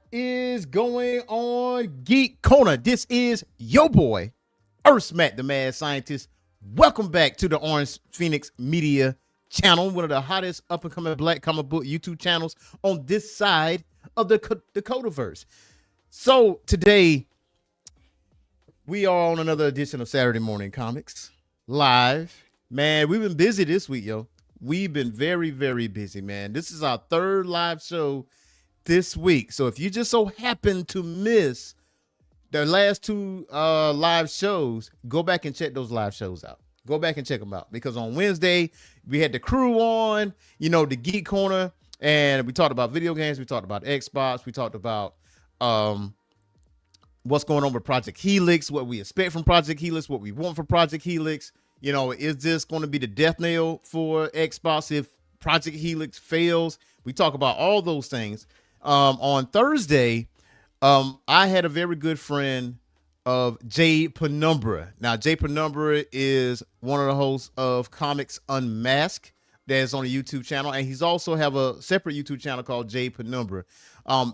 Is going on, Geek Corner? This is your boy, Erskmac, the mad scientist. Welcome back to the Orange Phoenix Media channel, one of the hottest up-and-coming black comic book YouTube channels on this side of the Codaverse. So today, we are on another edition of Saturday Morning Comics live. Man, we've been busy this week, yo. We've been very, very busy, man. This is our third live show this week. So if you just so happen to miss the last two live shows, go back and check those live shows out. Go back and check them out, because on Wednesday we had the crew on, the Geek Corner, and we talked about video games, we talked about Xbox, we talked about what's going on with Project Helix, what we expect from Project Helix, what we want for Project Helix. Is this going to be the death nail for Xbox if Project Helix fails? We talk about all those things. On Thursday, I had a very good friend of Jay Penumbra. Now, Jay Penumbra is one of the hosts of Comics Unmasked that's on a YouTube channel, and he's also have a separate YouTube channel called Jay Penumbra.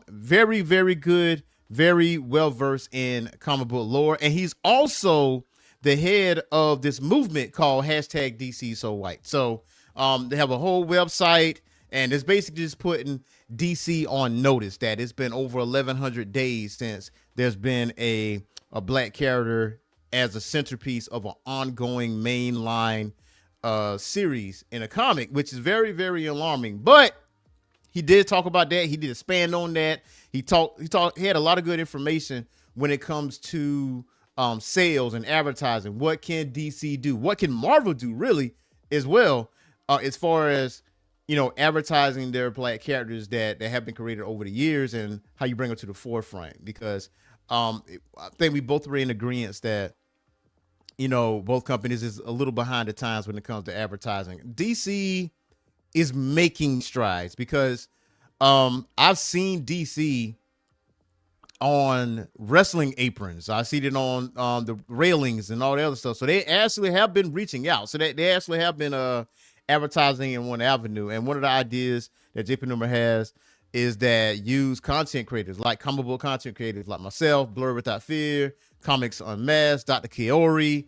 Very, very good, very well-versed in comic book lore, and he's also the head of this movement called hashtag DC So White. So they have a whole website, and it's basically just putting DC on notice that it's been over 1,100 days since there's been a black character as a centerpiece of an ongoing mainline series in a comic, which is very, very alarming. But he did talk about that. He did expand on that. He had a lot of good information when it comes to sales and advertising. What can DC do? What can Marvel do, really, as well, as far as advertising their black characters that have been created over the years, and how you bring them to the forefront. Because I think we both were in agreement that both companies is a little behind the times when it comes to advertising. DC is making strides, because I've seen DC on wrestling aprons. I see it on the railings and all the other stuff. So they actually have been reaching out. So they actually have been advertising in one avenue. And one of the ideas that J. Penumbra has is that use content creators, like comic book content creators like myself, Blur Without Fear, Comics Unmasked, Dr. Kaori,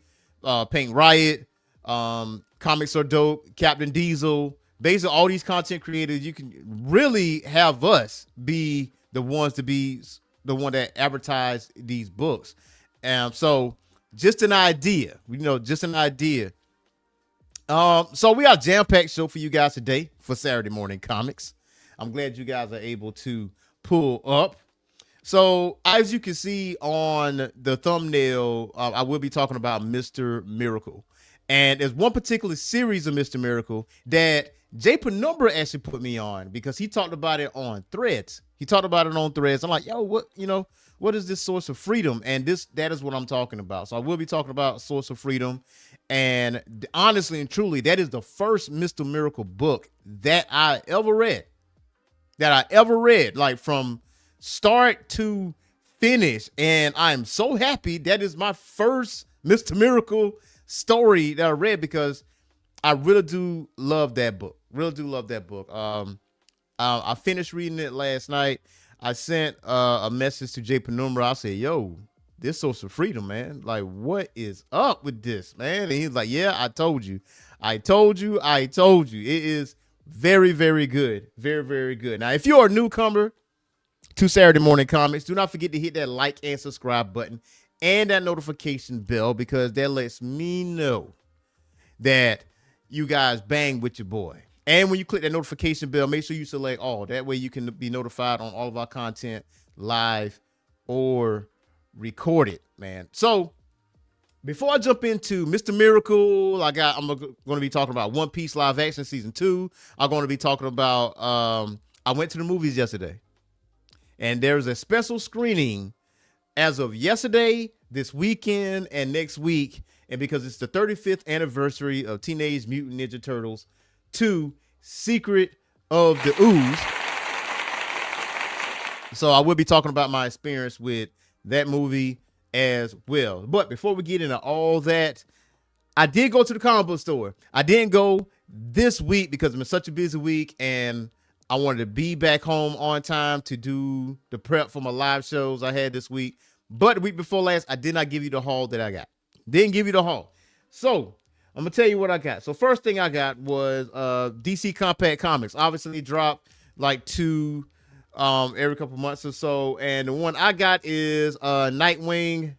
Paint Riot, Comics Are Dope, Captain Diesel. Basically, all these content creators, you can really have us be the ones to be the one that advertise these books. So just an idea, just an idea. So we got a jam-packed show for you guys today for Saturday Morning Comics. I'm glad you guys are able to pull up. So as you can see on the thumbnail, I will be talking about Mr. Miracle. And there's one particular series of Mr. Miracle that Jay Penumbra actually put me on, because he talked about it on Threads. I'm like, yo, what is this Source of Freedom? And that is what I'm talking about. So I will be talking about Source of Freedom. And honestly and truly, that is the first Mr. Miracle book that I ever read. Like from start to finish. And I'm so happy that is my first Mr. Miracle story that I read, because I really do love that book. I finished reading it last night. I sent a message to Jay Penumbra. I said, yo, this Source of Freedom, man. Like, what is up with this, man? And he's like, yeah, I told you. It is very, very good. Very, very good. Now, if you're a newcomer to Saturday Morning Comics, do not forget to hit that like and subscribe button and that notification bell, because that lets me know that you guys bang with your boy. And when you click that notification bell, make sure you select all. That way you can be notified on all of our content, live or recorded, man. So before I jump into Mr. Miracle, I'm going to be talking about One Piece live action season 2. I'm going to be talking about, I went to the movies yesterday, and there's a special screening as of yesterday, this weekend, and next week. And because it's the 35th anniversary of Teenage Mutant Ninja Turtles 2, Secret of the Ooze. So I will be talking about my experience with that movie as well. But before we get into all that, I did go to the comic book store. I didn't go this week because it's been such a busy week, and I wanted to be back home on time to do the prep for my live shows I had this week. But the week before last, I did not give you the haul that I got. Didn't give you the haul. So I'm gonna tell you what I got. So first thing I got was DC Compact Comics. Obviously dropped like two every couple months or so. And the one I got is Nightwing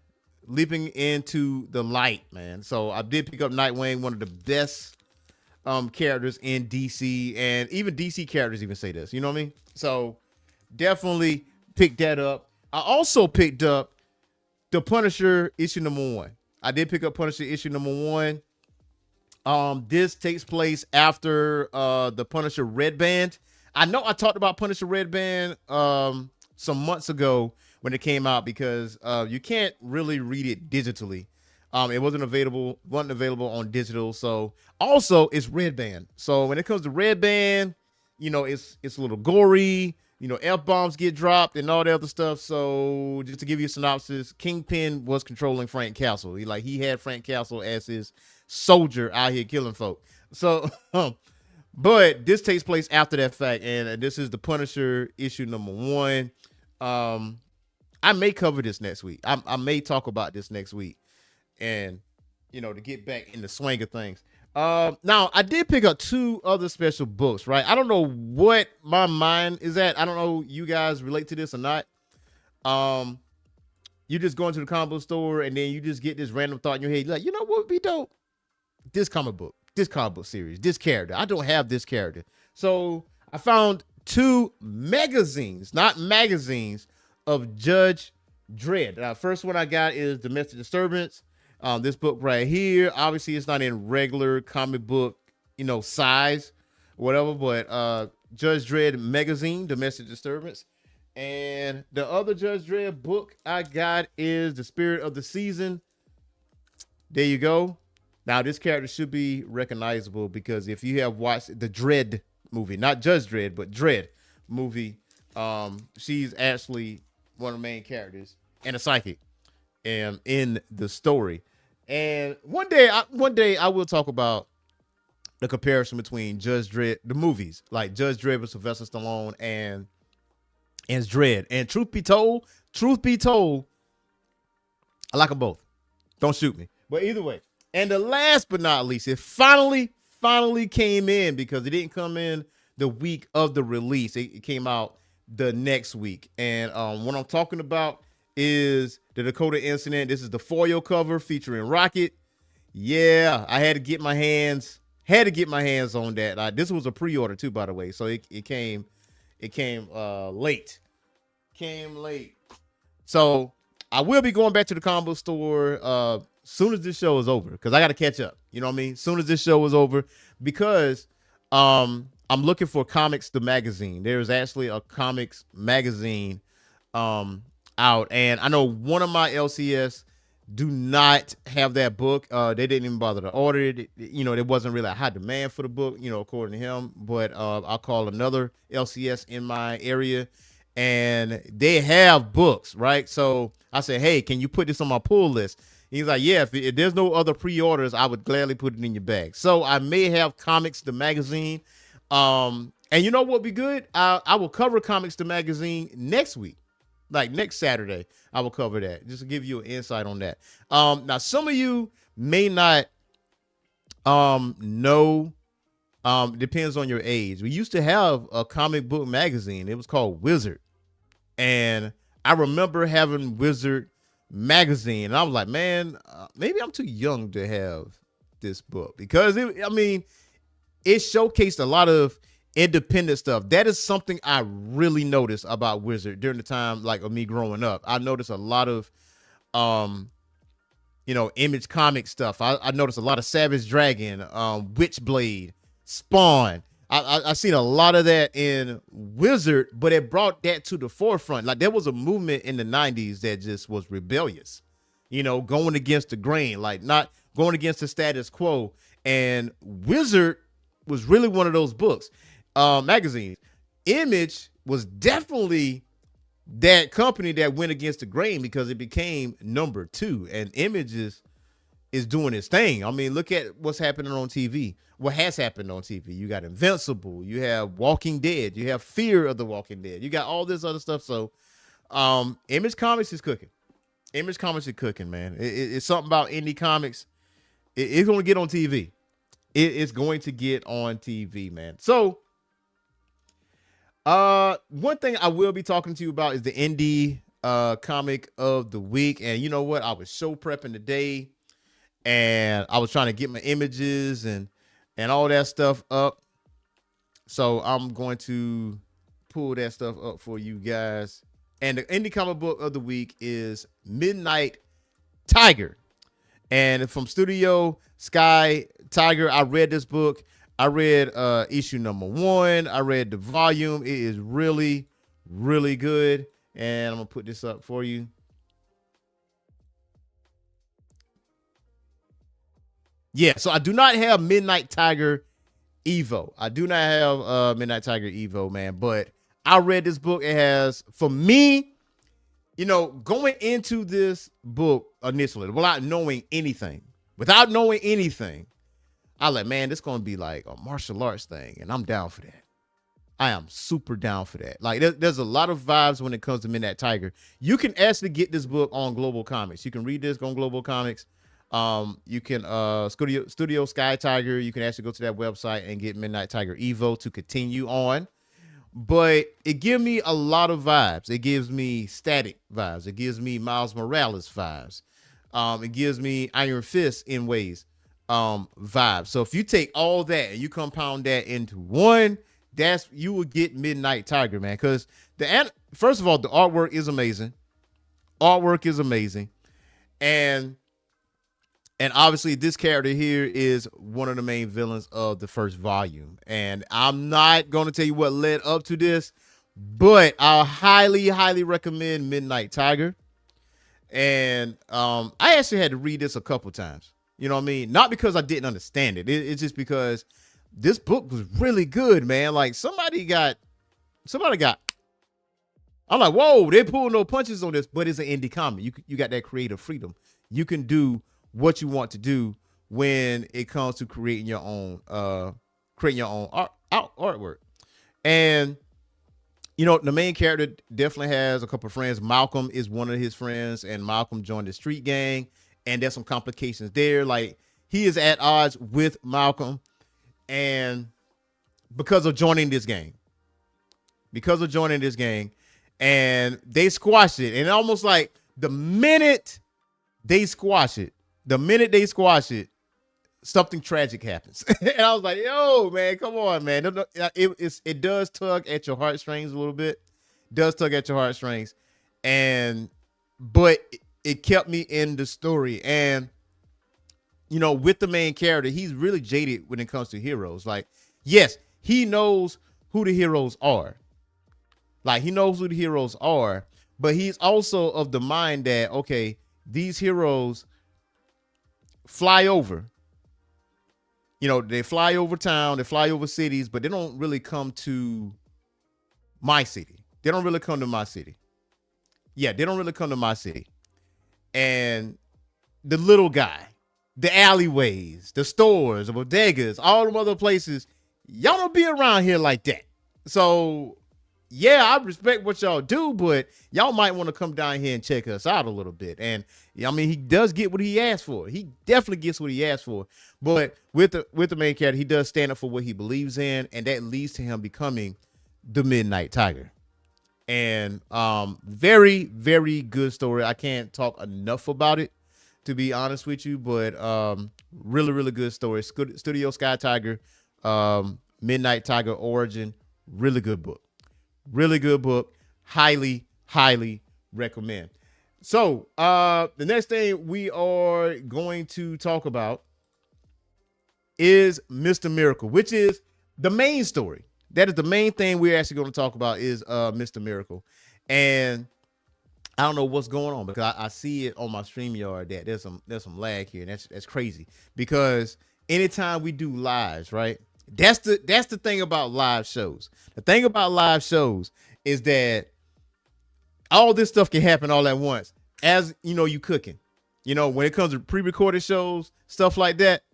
Leaping into the Light, man. So I did pick up Nightwing, one of the best characters in DC, and even DC characters even say this, you know what I mean? So definitely picked that up. I also picked up the Punisher issue #1. I did pick up Punisher issue #1. This takes place after the Punisher Red Band. I know I talked about Punisher Red Band some months ago when it came out because you can't really read it digitally. It wasn't available on digital. So also it's Red Band. So when it comes to Red Band, you know, it's a little gory, you know, F-bombs get dropped and all the other stuff. So just to give you a synopsis, Kingpin was controlling Frank Castle. He had Frank Castle as his soldier out here killing folk. So but this takes place after that fact, and this is the Punisher issue #1. I may cover this next week. I may talk about this next week. And, you know, to get back in the swing of things. Now, I did pick up two other special books, right? I don't know what my mind is at. I don't know you guys relate to this or not. You just go into the comic book store and then you just get this random thought in your head. You're like, you know what would be dope? This comic book series, this character. I don't have this character. So I found two magazines, not magazines, of Judge Dredd. First one I got is Domestic Disturbance. This book right here, obviously it's not in regular comic book, you know, size, whatever, but Judge Dredd magazine, Domestic Disturbance. And the other Judge Dredd book I got is The Spirit of the Season. There you go. Now this character should be recognizable because if you have watched the Dredd movie, not Judge Dredd, but Dredd movie, she's actually one of the main characters and a psychic and in the story. And one day I will talk about the comparison between Judge Dredd, the movies, like Judge Dredd with Sylvester Stallone and Dredd. And truth be told, I like them both. Don't shoot me. But either way. And the last but not least, it finally came in because it didn't come in the week of the release. It came out the next week. And what I'm talking about is the Dakota Incident. This is the foil cover featuring Rocket. Yeah, I had to get my hands on that. This was a pre-order too, by the way. So it came late. So I will be going back to the combo store soon as this show is over because I got to catch up. You know what I mean? Soon as this show is over because I'm looking for Comics the Magazine. There's actually a Comics magazine out, and I know one of my LCS do not have that book. They didn't even bother to order it. You know, there wasn't really a high demand for the book, you know, according to him. But I'll call another LCS in my area, and they have books, right? So I said, hey, can you put this on my pull list? He's like, yeah, if there's no other pre-orders, I would gladly put it in your bag. So I may have Comics the Magazine. And you know what would be good? I will cover Comics the Magazine next week. Like next Saturday, I will cover that just to give you an insight on that. Now some of you may not know. Depends on your age. We used to have a comic book magazine. It was called Wizard, and I remember having Wizard magazine, and I was like, man, maybe I'm too young to have this book because it showcased a lot of independent stuff. That is something I really noticed about Wizard during the time like of me growing up. I noticed a lot of Image comic stuff. I noticed a lot of Savage Dragon, Witchblade, Spawn. I seen a lot of that in Wizard, but it brought that to the forefront. Like there was a movement in the 90s that just was rebellious, you know, going against the grain, like not going against the status quo. And Wizard was really one of those books. Magazines. Image was definitely that company that went against the grain because it became number 2, and Image is is doing its thing. I mean, look at what's happening on TV. What has happened on TV? You got Invincible, you have Walking Dead, you have Fear of the Walking Dead, you got all this other stuff. So, Image Comics is cooking. Image Comics is cooking, man. It's something about indie comics. It's going to get on TV. It's going to get on TV, man. So, one thing I will be talking to you about is the indie comic of the week. And you know what? I was show prepping today, and I was trying to get my images and all that stuff up. So I'm going to pull that stuff up for you guys. And the indie comic book of the week is Midnight Tiger. And from Studio Sky Tiger, I read this book. I read issue number 1. I read the volume. It is really, really good. And I'm going to put this up for you. Yeah, so I do not have Midnight Tiger Evo. I do not have Midnight Tiger Evo, man. But I read this book. It has, for me, you know, going into this book initially, without knowing anything, I like, man, this going to be like a martial arts thing. And I'm down for that. I am super down for that. Like, there's a lot of vibes when it comes to Midnight Tiger. You can actually get this book on Global Comics. You can read this on Global Comics. You can Studio Sky Tiger. You can actually go to that website and get Midnight Tiger Evo to continue on. But it gives me a lot of vibes. It gives me Static vibes. It gives me Miles Morales vibes. It gives me Iron Fist in ways vibes. So if you take all that and you compound that into one, you will get Midnight Tiger, man. Because first of all, the artwork is amazing. And obviously this character here is one of the main villains of the first volume. And I'm not going to tell you what led up to this, but I highly, highly recommend Midnight Tiger. And I actually had to read this a couple times. You know what I mean? Not because I didn't understand it. It's just because this book was really good, man. Like somebody got, I'm like, whoa, they pulled no punches on this, but it's an indie comic. You got that creative freedom. You can do what you want to do when it comes to creating your own artwork. And you know, the main character definitely has a couple of friends. Malcolm is one of his friends, and Malcolm joined the street gang, and there's some complications there. Like, he is at odds with Malcolm, and because of joining this gang, and they squashed it. And almost like the minute they squash it, something tragic happens. And I was like, yo, man, come on, man. It does tug at your heartstrings a little bit. But it kept me in the story. And, you know, with the main character, he's really jaded when it comes to heroes. Like, yes, he knows who the heroes are. But he's also of the mind that, okay, these heroes fly over. You know, they fly over town, they fly over cities, but they don't really come to my city. They don't really come to my city. And the little guy, the alleyways, the stores, the bodegas, all them other places, y'all don't be around here like that. So, yeah, I respect what y'all do, but y'all might want to come down here and check us out a little bit. And I mean, he does get what he asked for. He definitely gets what he asked for. But with the main character, he does stand up for what he believes in, and that leads to him becoming the Midnight Tiger. And very, very good story. I can't talk enough about it, to be honest with you, but really, really good story. Studio Sky Tiger, Midnight Tiger Origin, really good book. Highly, highly recommend. So the next thing we are going to talk about is Mr. Miracle, which is the main story. That is the main thing we're actually going to talk about is Mr. Miracle. And I don't know what's going on because I see it on my StreamYard that there's some lag here, and that's crazy. Because anytime we do lives, right? That's the thing about live shows. The thing about live shows is that all this stuff can happen all at once. As you know, you cooking. You know, when it comes to pre-recorded shows, stuff like that,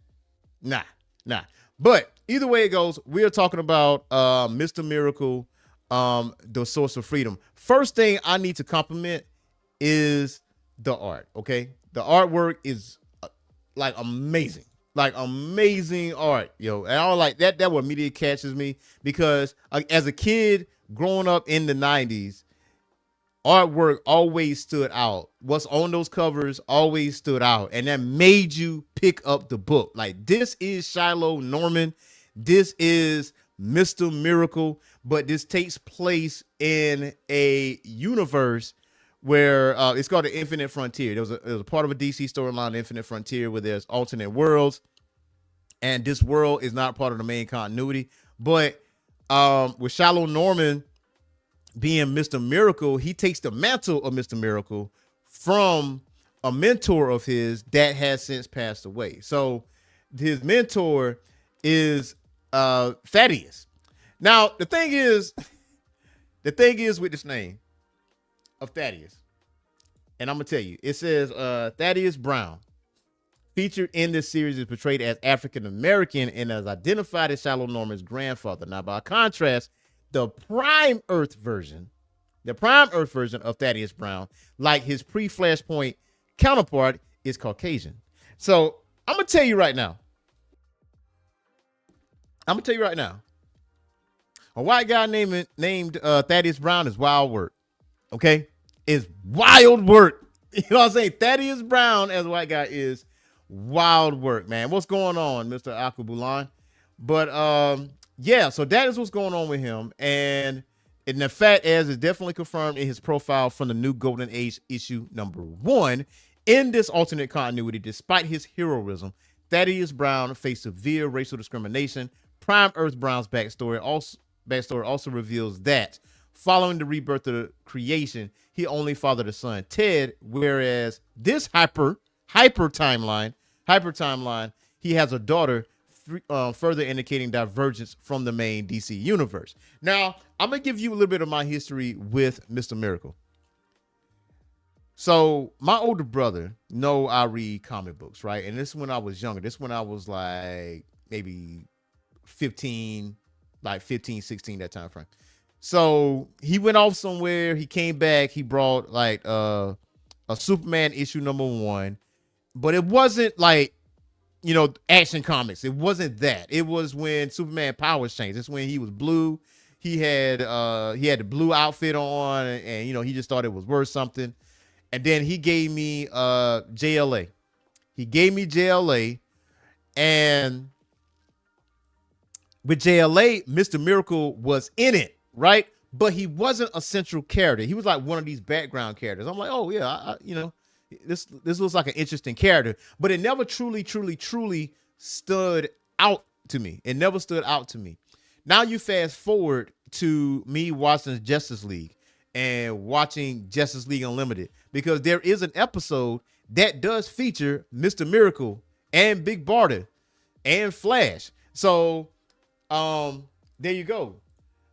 nah. But either way it goes, we are talking about Mr. Miracle, the Source of Freedom. First thing I need to compliment is the art. Okay, the artwork is like amazing, like amazing art, yo. And I like that. That what immediately catches me because as a kid growing up in the '90s, artwork always stood out. What's on those covers always stood out, and that made you pick up the book. Like, this is Shiloh Norman, this is Mr. Miracle, but this takes place in a universe where it's called the Infinite Frontier. There was a part of a DC storyline, Infinite Frontier, where there's alternate worlds, and this world is not part of the main continuity. But with Shiloh Norman being Mr. Miracle, he takes the mantle of Mr. Miracle from a mentor of his that has since passed away. So his mentor is Thaddeus. Now, the thing is with this name of Thaddeus, and I'm gonna tell you, it says Thaddeus Brown, featured in this series, is portrayed as African American and as identified as Shiloh Norman's grandfather. Now, by contrast, the Prime Earth version of Thaddeus Brown, like his pre-Flashpoint counterpart, is Caucasian. So I'm gonna tell you right now. A white guy named Thaddeus Brown is wild work. Okay, is wild work. You know what I'm saying? Thaddeus Brown as a white guy is wild work, man. What's going on, Mr. Akubulan? But yeah, so that is what's going on with him. And the fact is definitely confirmed in his profile from the new Golden Age issue #1. In this alternate continuity, despite his heroism, Thaddeus Brown faced severe racial discrimination. Prime Earth Brown's backstory also reveals that following the rebirth of the creation, he only fathered a son, Ted, whereas this hyper timeline, he has a daughter, further indicating divergence from the main DC universe. Now, I'm going to give you a little bit of my history with Mr. Miracle. So my older brother I read comic books, right? And this is when I was younger. This is when I was like maybe 15, 16, that time frame. So he went off somewhere. He came back. He brought like a Superman issue #1, but it wasn't like, you know, Action Comics. It wasn't that. It was when Superman powers changed. It's when he was blue. He had the blue outfit on, and you know, he just thought it was worth something. And then he gave me JLA. And with JLA, Mr. Miracle was in it, right? But he wasn't a central character. He was like one of these background characters. I'm like, oh yeah, you know, this looks like an interesting character, but it never truly stood out to me. It never stood out to me. Now you fast forward to me watching Justice League and watching Justice League Unlimited, because there is an episode that does feature Mr. Miracle and Big Barda and Flash. So there you go.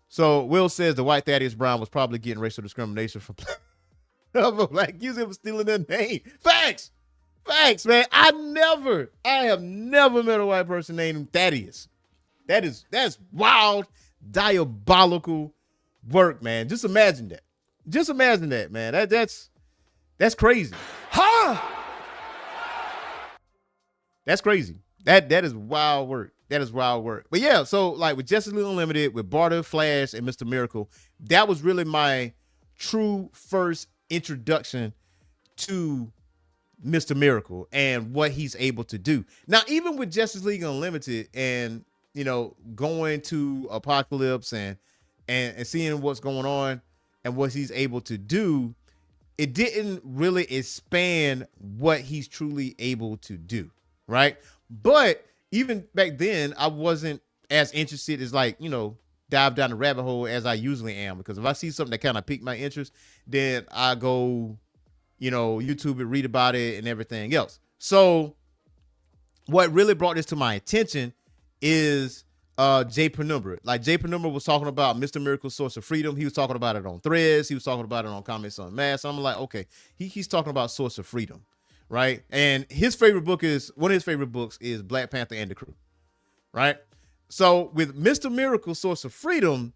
So Will says the white Thaddeus Brown was probably getting racial discrimination from black users for stealing their name. Facts, man. I have never met a white person named Thaddeus. That's wild, diabolical work, man. Just imagine that. Man. That's crazy. Huh? That's crazy. That is wild work. But yeah, so like with Justice League Unlimited, with Barda, Flash, and Mr. Miracle, that was really my true first introduction to Mr. Miracle and what he's able to do. Now, even with Justice League Unlimited and, you know, going to Apocalypse and seeing what's going on and what he's able to do, it didn't really expand what he's truly able to do, right? But even back then, I wasn't as interested as, like, you know, dive down the rabbit hole as I usually am, because if I see something that kind of piqued my interest, then I go, you know, YouTube it, read about it and everything else. So what really brought this to my attention is Jay Penumbra. Like, Jay Penumbra was talking about Mr. Miracle's Source of Freedom. He was talking about it on Threads. He was talking about it on Comments on Mass. I'm like, okay, he's talking about Source of Freedom, right? And his favorite book is one of his favorite books is Black Panther and the Crew, right? So with Mr. Miracle, Source of Freedom,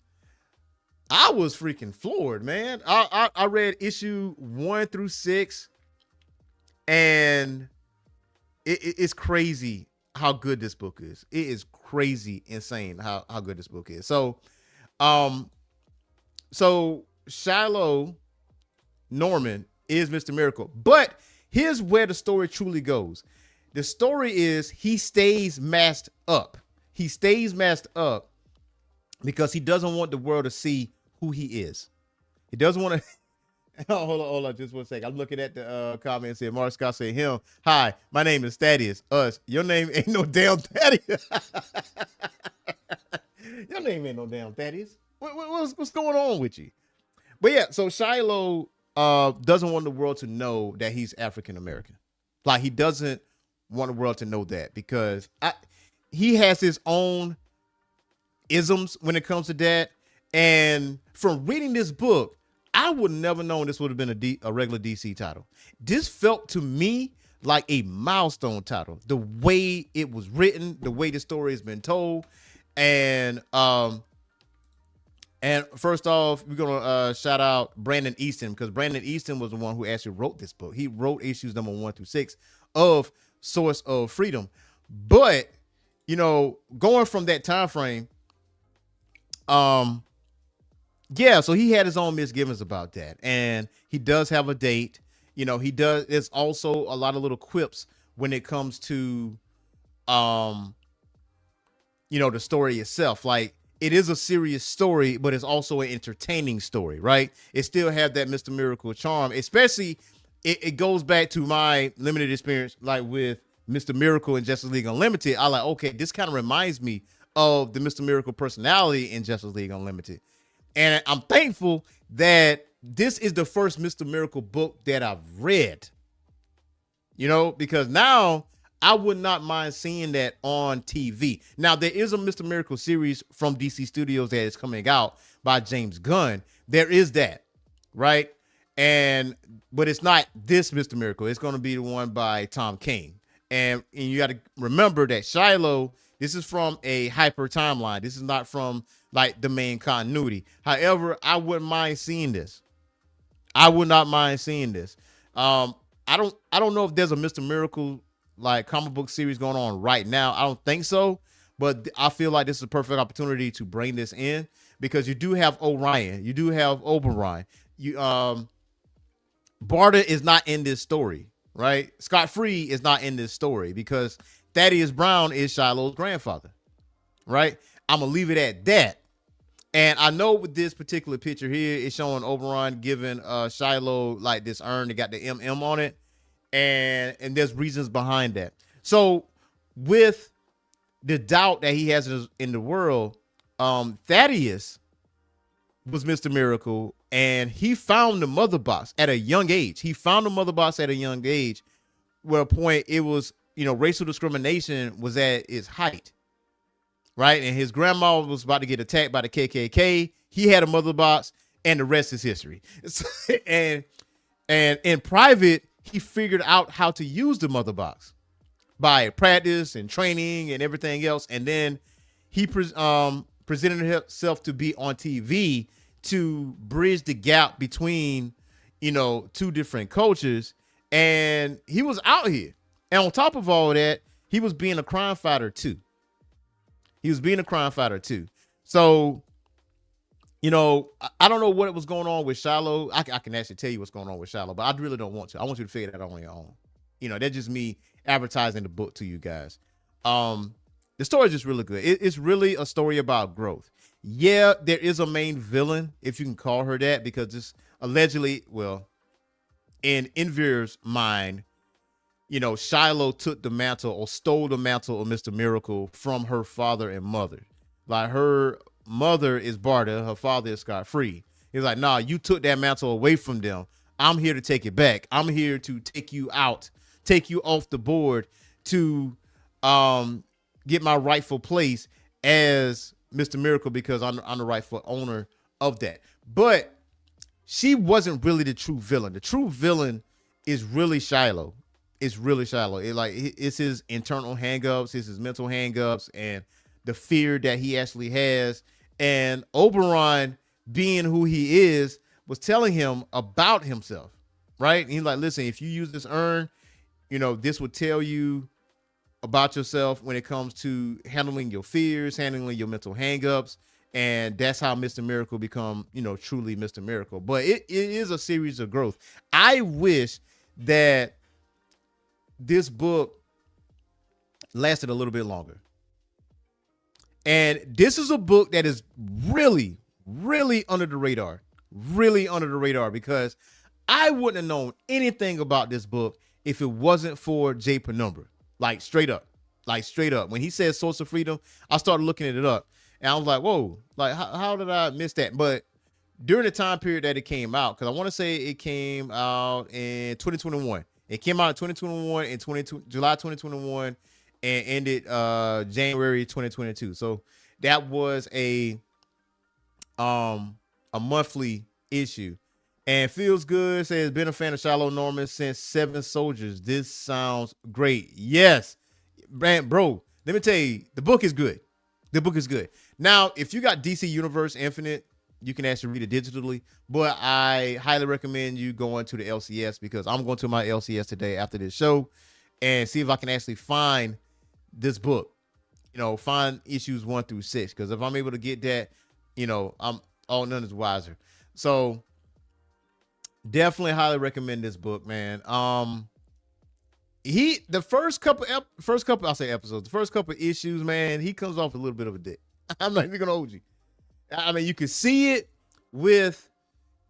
I was freaking floored, man. I read issue 1 through 6, and it's crazy how good this book is. It is crazy, insane how good this book is. So, so Shiloh Norman is Mr. Miracle, but here's where the story truly goes. The story is he stays masked up. He stays masked up because he doesn't want the world to see who he is. He doesn't want to. Oh, hold on, just 1 second. I'm looking at the comment. Said Mark Scott said him. Hi, my name is Thaddeus. Us. Your name ain't no damn Thaddeus. Your name ain't no damn Thaddeus. What's going on with you? But yeah, so Shiloh doesn't want the world to know that he's African American. Like, he doesn't want the world to know that because he has his own isms when it comes to that. And from reading this book, I would never known this would have been a regular DC title. This felt to me like a milestone title. The way it was written, the way the story has been told, and first off, we're gonna shout out Brandon Easton, because Brandon Easton was the one who actually wrote this book. He wrote issues number 1 through 6 of Source of Freedom. But going from that time frame, yeah, so he had his own misgivings about that. And he does have a date. There's also a lot of little quips when it comes to, the story itself. Like, it is a serious story, but it's also an entertaining story, right? It still have that Mr. Miracle charm, especially it goes back to my limited experience, like with Mr. Miracle in Justice League Unlimited. I like, okay, this kind of reminds me of the Mr. Miracle personality in Justice League Unlimited. And I'm thankful that this is the first Mr. Miracle book that I've read, because now I would not mind seeing that on TV. Now, there is a Mr. Miracle series from DC Studios that is coming out by James Gunn. There is that, right? But it's not this Mr. Miracle. It's going to be the one by Tom King. And you got to remember that Shiloh, this is from a hyper timeline. This is not from like the main continuity. However, I wouldn't mind seeing this. I would not mind seeing this. I don't know if there's a Mr. Miracle like comic book series going on right now. I don't think so, but I feel like this is a perfect opportunity to bring this in because you do have Orion, you do have Oberon. Barda is not in this story, right? Scott Free is not in this story because Thaddeus Brown is Shiloh's grandfather, right? I'm gonna leave it at that. And I know with this particular picture here, it's showing Oberon giving Shiloh like this urn that got the MM on it. And there's reasons behind that. So with the doubt that he has in the world, Thaddeus was Mr. Miracle, and he found the mother box at a young age. He found the mother box at a young age, where a point it was, racial discrimination was at its height. Right. And his grandma was about to get attacked by the KKK. He had a mother box, and the rest is history. and in private, he figured out how to use the mother box by practice and training and everything else. And then he presented himself to be on TV to bridge the gap between, two different cultures. And he was out here. And on top of all that, he was being a crime fighter too. So, I don't know what was going on with Shiloh. I can actually tell you what's going on with Shiloh, but I really don't want to. I want you to figure that out on your own. That's just me advertising the book to you guys. The story is just really good. It's really a story about growth. Yeah, there is a main villain, if you can call her that, because it's allegedly, well, in Enver's mind, Shiloh took the mantle or stole the mantle of Mr. Miracle from her father and mother. Like, her mother is Barda, her father is Scott Free. He's like, nah, you took that mantle away from them. I'm here to take it back. I'm here to take you out, take you off the board to get my rightful place as Mr. Miracle, because I'm the rightful owner of that. But she wasn't really the true villain. The true villain is really Shiloh. it's really shallow. It's his internal hangups, it's his mental hangups, and the fear that he actually has. And Oberon, being who he is, was telling him about himself, right? And he's like, listen, if you use this urn, this would tell you about yourself when it comes to handling your fears, handling your mental hangups. And that's how Mr. Miracle become, truly Mr. Miracle. But it is a series of growth. I wish that this book lasted a little bit longer. And this is a book that is really, really under the radar. Really under the radar, because I wouldn't have known anything about this book if it wasn't for J. Penumbra. Like straight up. When he said Source of Freedom, I started looking it up. And I was like, whoa, like how did I miss that? But during the time period that it came out, because I want to say it came out in 2021. It came out in 2021 and July 2021 and ended January 2022. So that was a monthly issue. And Feels Good says, been a fan of Shallow Norman since Seven Soldiers. This sounds great. Yes, bro, let me tell you, the book is good. The book is good. Now, if you got DC Universe Infinite, you can actually read it digitally, but I highly recommend you going to the LCS, because I'm going to my LCS today after this show and see if I can actually find this book, find issues 1 through 6. Because if I'm able to get that, I'm all none is wiser. So definitely highly recommend this book, man. The first couple episodes, the first couple issues, man, he comes off a little bit of a dick. I'm not even gonna hold you. I mean, you can see it with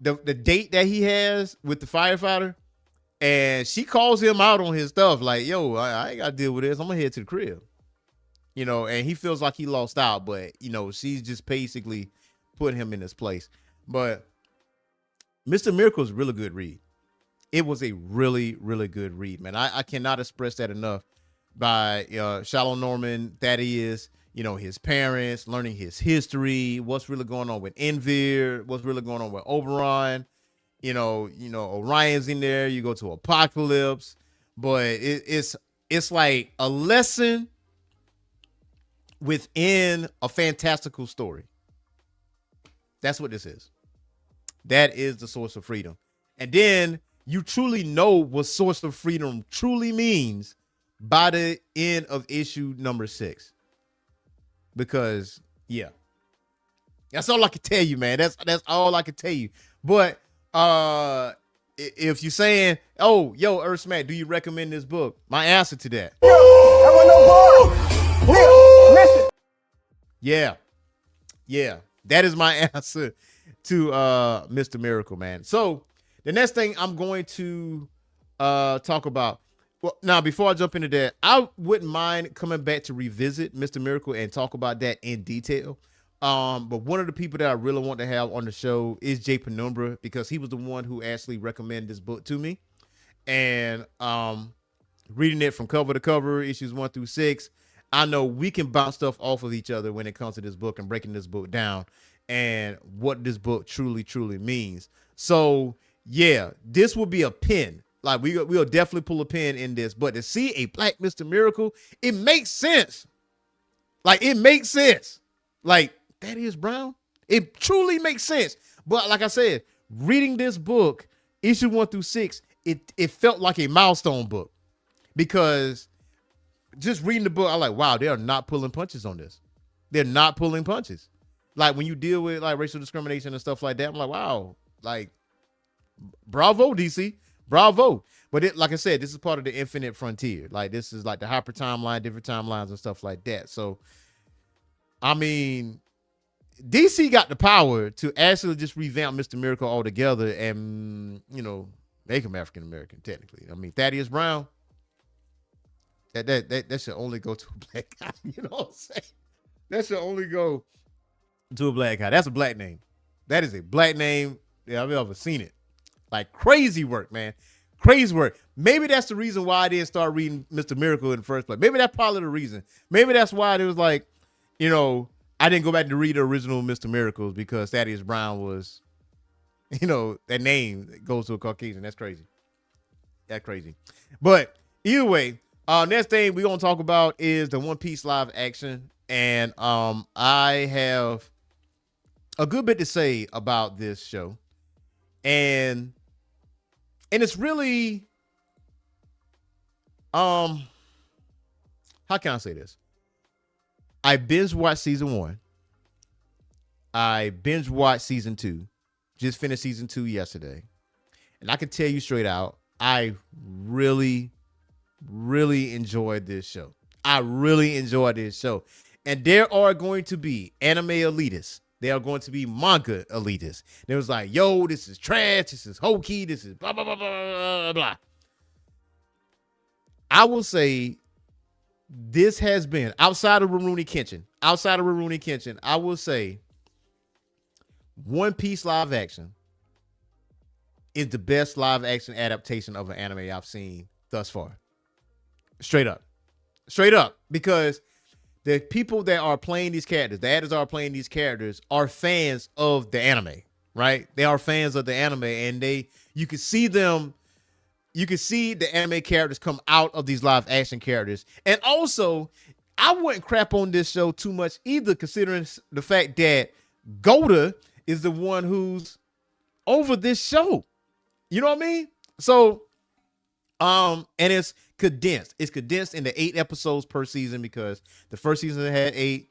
the date that he has with the firefighter, and she calls him out on his stuff, like, yo, I ain't gotta deal with this. I'm gonna head to the crib. And he feels like he lost out, but she's just basically putting him in his place. But Mr. Miracle is a really good read. It was a really, really good read, man. I cannot express that enough. By Shallow Norman, Thaddeus, his parents, learning his history, what's really going on with Envir, what's really going on with Oberon. Orion's in there. You go to Apocalypse, but it's like a lesson within a fantastical story. That's what this is. That is the Source of Freedom. And then you truly know what Source of Freedom truly means by the end of issue number 6. Because, yeah, that's all I can tell you, man. That's all I can tell you. But if you're saying, oh, yo, Erskmac, do you recommend this book? My answer to that. Yeah, that is my answer to Mr. Miracle, man. So the next thing I'm going to talk about, well, now before I jump into that, I wouldn't mind coming back to revisit Mr. Miracle and talk about that in detail. But one of the people that I really want to have on the show is J. Penumbra, because he was the one who actually recommended this book to me. And reading it from cover to cover, issues 1 through 6, I know we can bounce stuff off of each other when it comes to this book and breaking this book down and what this book truly, truly means. So yeah, this will be a pin. Like we'll definitely pull a pin in this, but to see a black Mr. Miracle, it makes sense. Like it makes sense. Like Thaddeus Brown, it truly makes sense. But like I said, reading this book, issue 1 through 6, it felt like a milestone book, because just reading the book, I'm like, wow, they are not pulling punches on this. They're not pulling punches. Like when you deal with like racial discrimination and stuff like that, I'm like, wow, like bravo, DC, bravo. But like I said, this is part of the infinite frontier. Like this is like the hyper timeline, different timelines and stuff like that. So, I mean, DC got the power to actually just revamp Mr. Miracle altogether and, make him African American, technically. I mean, Thaddeus Brown, that should only go to a black guy. You know what I'm saying? That should only go to a black guy. That's a black name. That is a black name. Yeah, I've ever seen it. Like crazy work, man. Crazy work. Maybe that's the reason why I didn't start reading Mr. Miracle in the first place. Maybe that's probably the reason. Maybe that's why it was like, I didn't go back to read the original Mr. Miracles, because Thaddeus Brown was, that name goes to a Caucasian. That's crazy. That's crazy. But Either way, next thing we're gonna talk about is the One Piece live action, and I have a good bit to say about this show, and it's really how can I say this? I binge watched season 1. I binge watched season 2. Just finished season 2 yesterday. And I can tell you straight out, I really, really enjoyed this show. I really enjoyed this show. And there are going to be anime elitists. There are going to be manga elitists. There was like, yo, this is trash. This is hokey. This is blah, blah, blah, blah, blah. I will say this has been, outside of Rurouni Kenshin, I will say One Piece live action is the best live action adaptation of an anime I've seen thus far. Straight up. Because the people that are playing these characters, the actors are playing these characters, are fans of the anime, right? They are fans of the anime, and you can see them. You can see the anime characters come out of these live action characters. And also, I wouldn't crap on this show too much either, considering the fact that Goda is the one who's over this show. You know what I mean? So, and it's condensed. It's condensed into 8 episodes per season, because the first season had 8,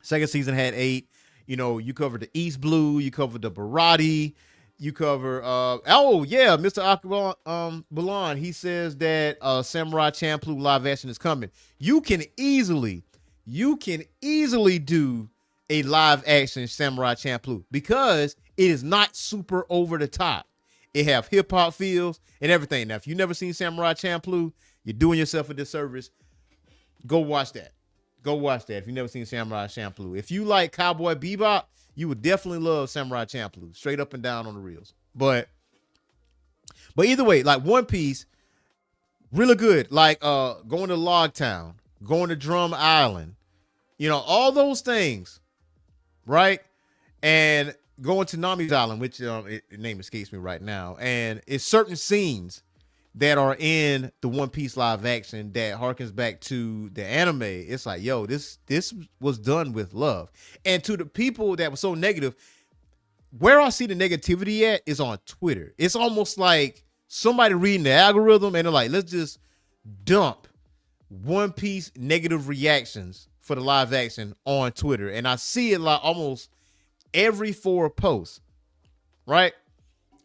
second season had 8. You know, you covered the East Blue, you covered the Barati, you cover Mr. Akabalon, he says that Samurai Champloo live action is coming. You can easily do a live action Samurai Champloo, because it is not super over the top. It have hip hop feels and everything. Now, if you've never seen Samurai Champloo, you're doing yourself a disservice. Go watch that. If you've never seen Samurai Champloo. If you like Cowboy Bebop, you would definitely love Samurai Champloo, straight up and down on the reels. But either way, like One Piece, really good. Like going to Logtown, going to Drum Island, you know, all those things, right? And going to Nami's Island, which the name escapes me right now. And it's certain scenes that are in the One Piece live action that harkens back to the anime. It's like, yo, this was done with love. And to the people that were so negative, where I see the negativity at is on Twitter. It's almost like somebody reading the algorithm and they're like, let's just dump One Piece negative reactions for the live action on Twitter. And I see it like almost every 4 posts, right?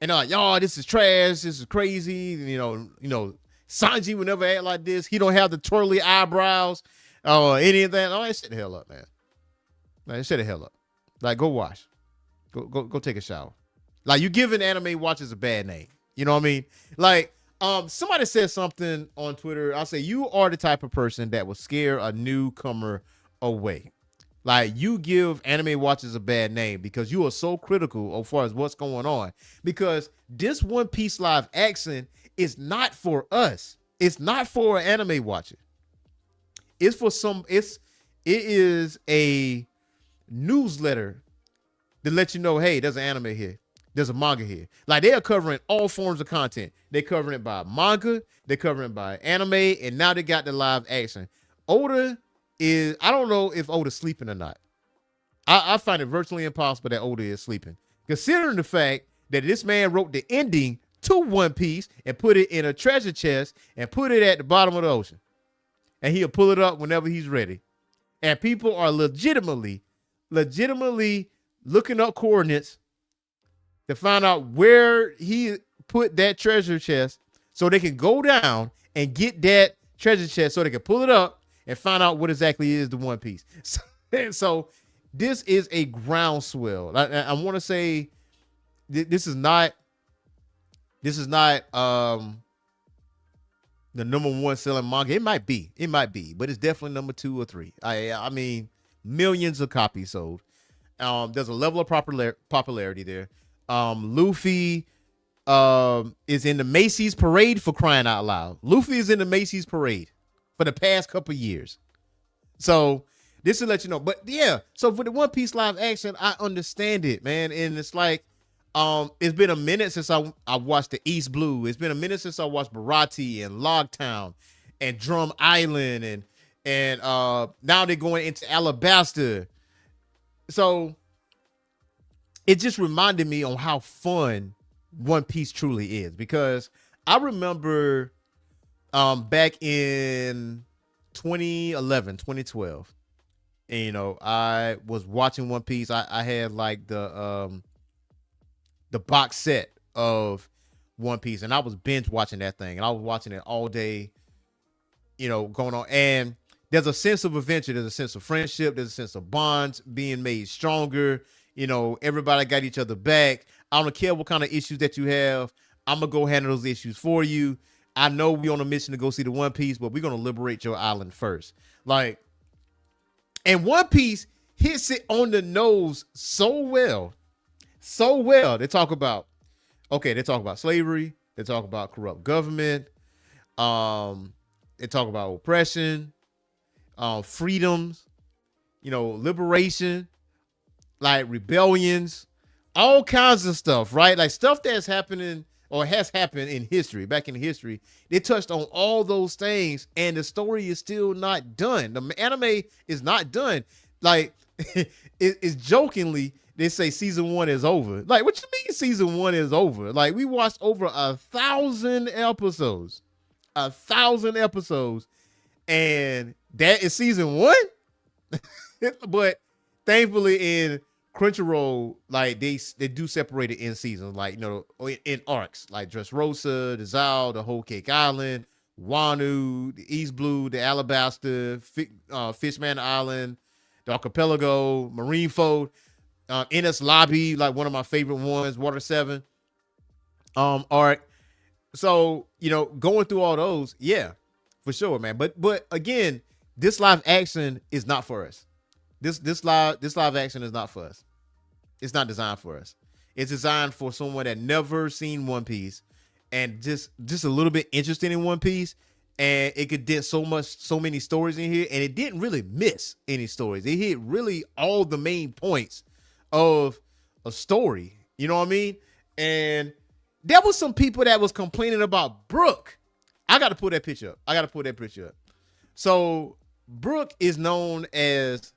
And they're like, y'all, this is trash. This is crazy. You know, Sanji would never act like this. He don't have the twirly eyebrows or anything. Oh, shut the hell up, man. Like, shut the hell up. Like, go wash. Go take a shower. Like, you giving anime watchers a bad name. You know what I mean? Like, somebody said something on Twitter. I'll say, you are the type of person that will scare a newcomer away. Like, you give anime watchers a bad name because you are so critical as far as what's going on. Because this One Piece live action is not for us. It's not for an anime watcher. It's for it is a newsletter to let you know, hey, there's an anime here. There's a manga here. Like, they are covering all forms of content. They're covering it by manga. They're covering it by anime. And now they got the live action. I don't know if Oda's sleeping or not. I find it virtually impossible that Oda is sleeping, considering the fact that this man wrote the ending to One Piece and put it in a treasure chest and put it at the bottom of the ocean. And he'll pull it up whenever he's ready. And people are legitimately looking up coordinates to find out where he put that treasure chest so they can go down and get that treasure chest so they can pull it up and find out what exactly is the One Piece. So this is a groundswell. I want to say this is not the number 1 selling manga. It might be, but it's definitely number 2 or 3. I mean, millions of copies sold. There's a level of popularity there. Luffy is in the Macy's parade, for crying out loud. Luffy is in the Macy's parade for the past couple years. So this will let you know. But yeah, so for the One Piece live action, I understand it, man. And it's like, It's been a minute since I watched the East Blue. It's been a minute since I watched Barati and Logtown and Drum Island and now they're going into Alabaster. So it just reminded me on how fun One Piece truly is, because I remember back in 2011, 2012, and I was watching One Piece. I had like the box set of One Piece, and I was binge watching that thing, and I was watching it all day, going on. And there's a sense of adventure, there's a sense of friendship, there's a sense of bonds being made stronger. Everybody got each other back. I don't care what kind of issues that you have. I'm gonna go handle those issues for you. I know we're on a mission to go see the One Piece, but we're gonna liberate your island first. Like, and One Piece hits it on the nose so well. So well. They talk about slavery, they talk about corrupt government, they talk about oppression, freedoms, liberation, like rebellions, all kinds of stuff, right? Like stuff that's happening or has happened in history, back in history. They touched on all those things, and the story is still not done. The anime is not done. Like, it's jokingly, they say season 1 is over. Like, what you mean season 1 is over? Like, we watched over 1,000 episodes. 1,000 episodes. And that is season 1? But thankfully in Crunchyroll, like they do separate it in seasons, like in arcs, like Dressrosa, the Zal, the Whole Cake Island, Wanu, the East Blue, the Alabaster, Fishman Island, the Archipelago, Marineford, NS Lobby, like one of my favorite ones, Water 7 arc. So going through all those, yeah, for sure, man. But again, this live action is not for us. This live action is not for us. It's not designed for us. It's designed for someone that never seen One Piece and just a little bit interested in One Piece. And it could get so many stories in here, and it didn't really miss any stories. It hit really all the main points of a story. You know what I mean? And there was some people that was complaining about Brook. I got to pull that picture up. So Brook is known as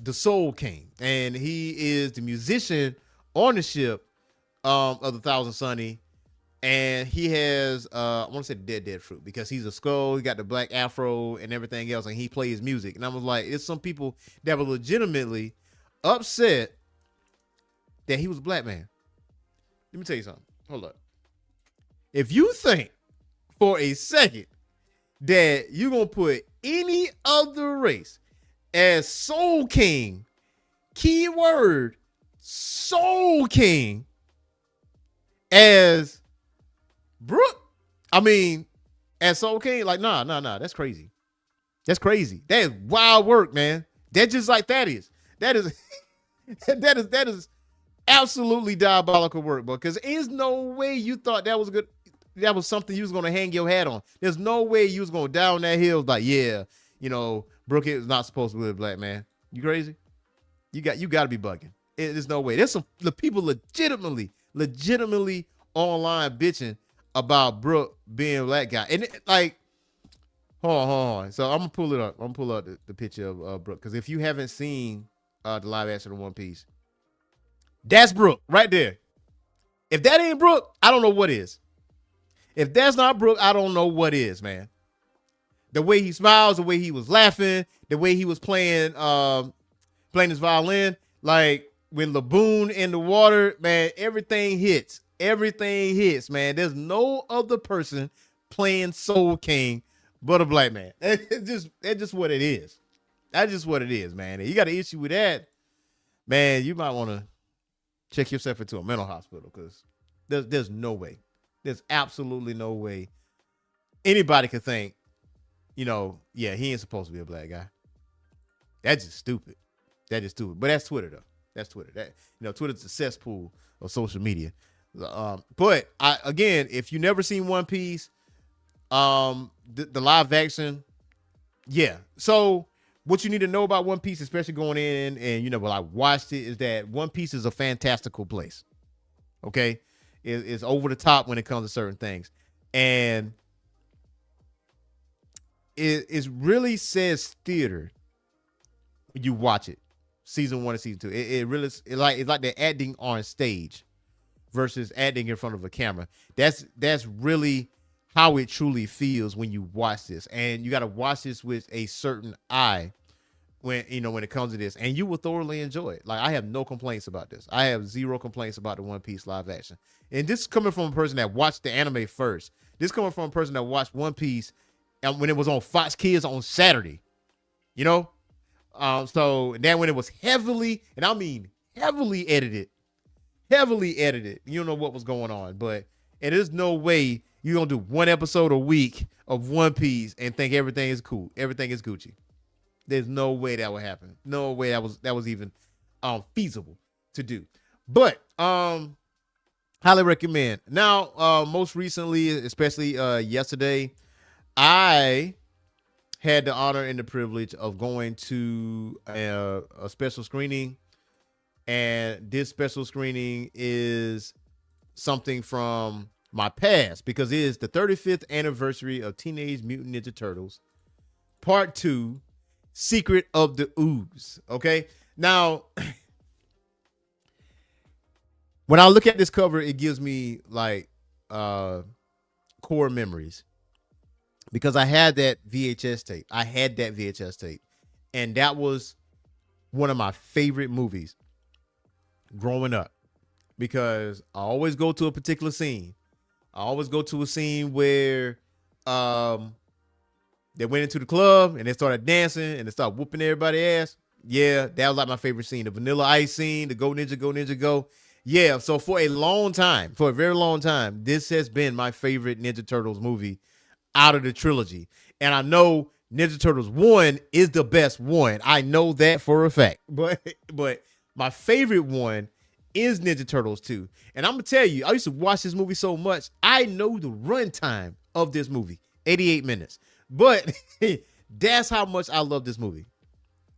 the Soul King, and he is the musician on the ship of the Thousand Sunny, and he has I want to say the dead fruit, because he's a skull, he got the black afro and everything else, and he plays music. And I was like, it's some people that were legitimately upset that he was a black man. Let me tell you something. Hold up. If you think for a second that you're gonna put any other race as Soul King, keyword Soul King, as Brook, I mean, as Soul King, like, nah, that's crazy. That's crazy. That is wild work, man. That's just like that is. That is that is absolutely diabolical work, because there's no way you thought that was good. That was something you was gonna hang your hat on. There's no way you was gonna down that hill like, yeah, Brook is not supposed to be a black man. You crazy? You got to be bugging. There's no way. There's the people legitimately online bitching about Brook being a black guy. And like, hold on. So I'm gonna pull it up. I'm gonna pull up the picture of Brook, because if you haven't seen the live action of One Piece, that's Brook right there. If that ain't Brook, I don't know what is. If that's not Brook, I don't know what is, man. The way he smiles, the way he was laughing, the way he was playing his violin, like when Laboon in the water, man, everything hits. Everything hits, man. There's no other person playing Soul King but a black man. That's just what it is. That's just what it is, man. And you got an issue with that, man, you might want to check yourself into a mental hospital, because there's no way. There's absolutely no way anybody could think, yeah, he ain't supposed to be a black guy. That's just stupid. But that's Twitter, though. That's Twitter. Twitter's a cesspool of social media. But again, if you never seen One Piece, the live action, yeah. So what you need to know about One Piece, especially going in and I watched it, is that One Piece is a fantastical place. Okay, it's over the top when it comes to certain things, and it really says theater when you watch it, season 1 and season 2. It really it's like they're acting on stage versus acting in front of a camera. That's really how it truly feels when you watch this, and you got to watch this with a certain eye when it comes to this, and you will thoroughly enjoy it. Like, I have no complaints about this. I have zero complaints about the One Piece live action, and this is coming from a person that watched the anime first. This coming from a person that watched One Piece and when it was on Fox Kids on Saturday, you know. So then when it was heavily, and I mean heavily edited, you don't know what was going on, but and there's no way you're gonna do one episode a week of One Piece and think everything is cool, everything is Gucci. There's no way that would happen. No way that was even feasible to do. But highly recommend. Now, most recently, especially yesterday, I had the honor and the privilege of going to a special screening, and this special screening is something from my past because it is the 35th anniversary of Teenage Mutant Ninja Turtles Part 2, Secret of the Ooze. Okay, now when I look at this cover, it gives me like core memories because I had that VHS tape. And that was one of my favorite movies growing up because I always go to a particular scene. I always go to a scene where they went into the club and they started dancing and they started whooping everybody's ass. Yeah, that was like my favorite scene. The Vanilla Ice scene, the Go Ninja, Go Ninja, Go. Yeah, so for a very long time, this has been my favorite Ninja Turtles movie out of the trilogy. And I know Ninja Turtles 1 is the best one. I know that for a fact. But my favorite one is Ninja Turtles 2. And I'm going to tell you, I used to watch this movie so much, I know the runtime of this movie, 88 minutes. But that's how much I love this movie.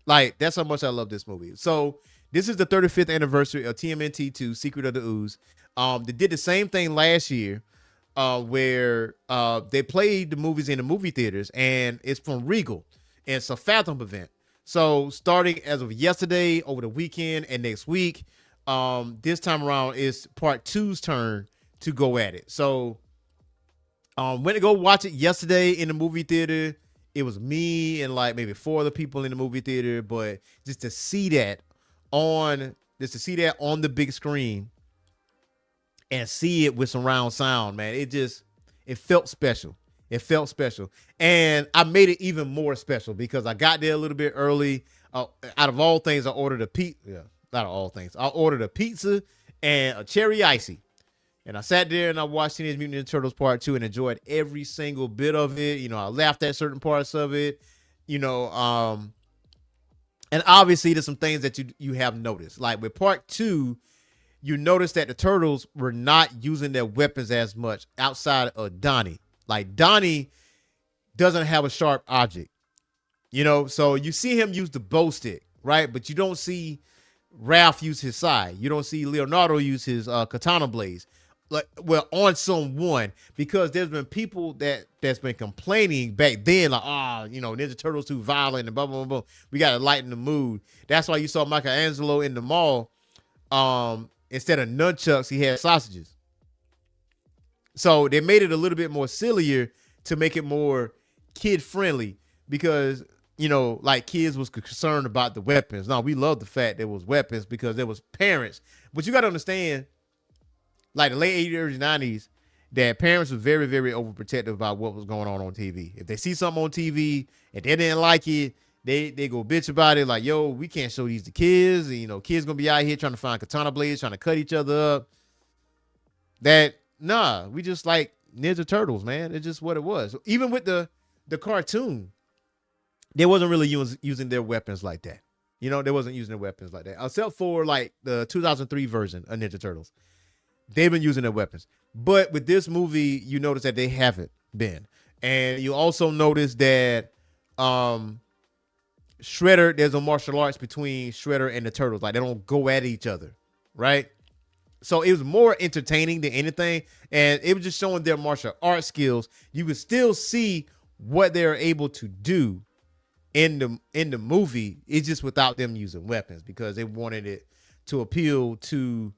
Like, that's how much I love this movie. So this is the 35th anniversary of TMNT 2, Secret of the Ooze. They did the same thing last year where they played the movies in the movie theaters, and it's from Regal, and it's a Fathom event. So starting as of yesterday, over the weekend, and next week, this time around it's Part 2's turn to go at it. So went to go watch it yesterday in the movie theater. It was me and like maybe 4 other people in the movie theater, but just to see that on the big screen and see it with surround sound, man, it felt special. It felt special. And I made it even more special because I got there a little bit early. Out of all things, I ordered a pizza. Yeah, not of all things. I ordered a pizza and a cherry icy. And I sat there and I watched Teenage Mutant Ninja Turtles Part 2 and enjoyed every single bit of it. You know, I laughed at certain parts of it. You know, and obviously there's some things that you have noticed. Like with Part 2, you notice that the Turtles were not using their weapons as much outside of Donnie. Like Donnie doesn't have a sharp object, you know, so you see him use the bow stick, right? But you don't see Ralph use his sai. You don't see Leonardo use his katana blades. Like, well, on someone, because there's been people that's been complaining back then, like, you know, Ninja Turtles too violent and blah, blah, blah, blah. We got to lighten the mood. That's why you saw Michelangelo in the mall. Instead of nunchucks, he had sausages. So they made it a little bit more sillier to make it more kid friendly because, you know, like kids was concerned about the weapons. No, we love the fact there was weapons because there was parents. But you got to understand, like the late 80s, early 90s, that parents were very, very overprotective about what was going on TV. If they see something on TV and they didn't like it, they go bitch about it like, yo, we can't show these to kids. And, you know, kids going to be out here trying to find katana blades, trying to cut each other up. We just like Ninja Turtles, man. It's just what it was. Even with the cartoon, they wasn't really using their weapons like that. You know, they wasn't using their weapons like that. Except for like the 2003 version of Ninja Turtles. They've been using their weapons. But with this movie, you notice that they haven't been. And you also notice that Shredder, there's a martial arts between Shredder and the Turtles. Like, they don't go at each other, right? So it was more entertaining than anything, and it was just showing their martial arts skills. You could still see what they're able to do in the movie. It's just without them using weapons, because they wanted it to appeal to,